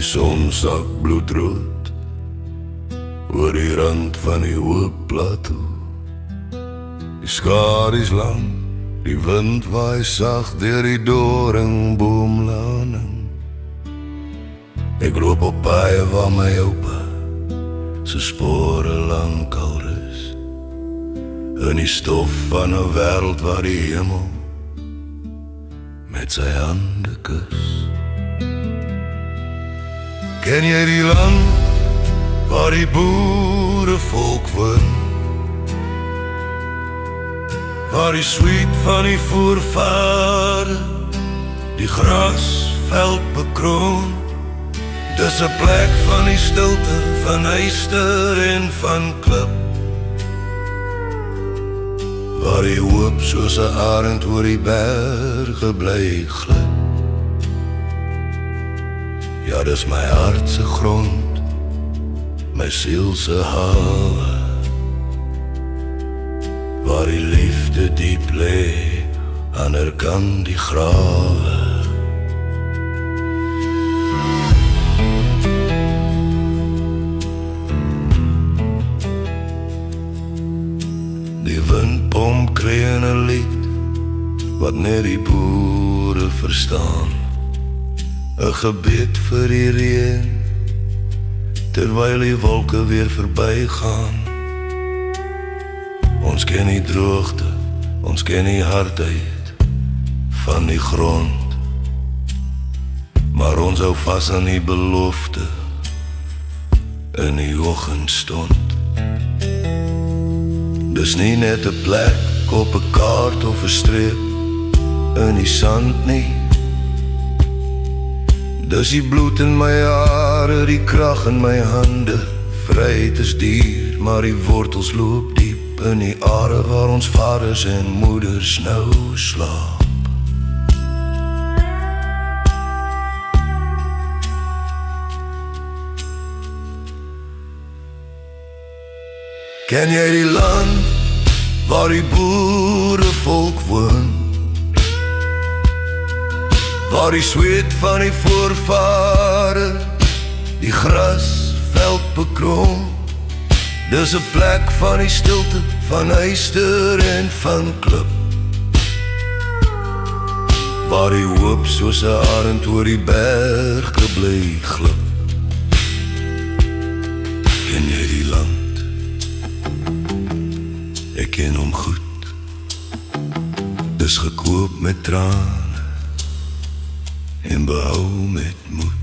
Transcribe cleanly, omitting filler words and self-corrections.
son sak bloedrood oor die rand van die hoë plateau. Die skare is lang, die wind waai sag deur die doringboomlaning. Ek loop op paaie waar my oupa se spore lank al rus, in die stof van 'n wêreld waar die hemel met sy hande kus. Ken jy die land waar die boerevolk woon, waar die sweet van die voorvader die grasveld bekroon? Dis 'n plek van die stilte, van yster en van klip, waar die hoop soos 'n arend oor die berge bly glip. Ja, dis my hart se grond, my siel se hawe, waar die liefde diep lê, ander kan die grawe. Die wind pomp kreeg 'n lied wat net die boere verstaan, 'n gebed vir die reën terwyl die wolke weer verbygaan. Ons ken die droogte, ons ken die hardheid van die grond, maar ons hou vas aan die belofte in die oggendstond. Dis nie net 'n plek op 'n kaart of 'n streep in die sand nie. Dis die bloed in my hare, die krag in my hande. Vryheid is duur, maar die wortels loop diep in die are waar ons vaders en moeders nou slaap. Ken jy die land waar die boerevolk woon, waar die sweet van die voorvader die grasveld bekroon? Dis 'n plek van die stilte, van yster en van klip, waar die hoop soos 'n arend oor die berge bly glip. Ken jy die land? Ek ken hom goed, dis gekoop met trane en behou met moed.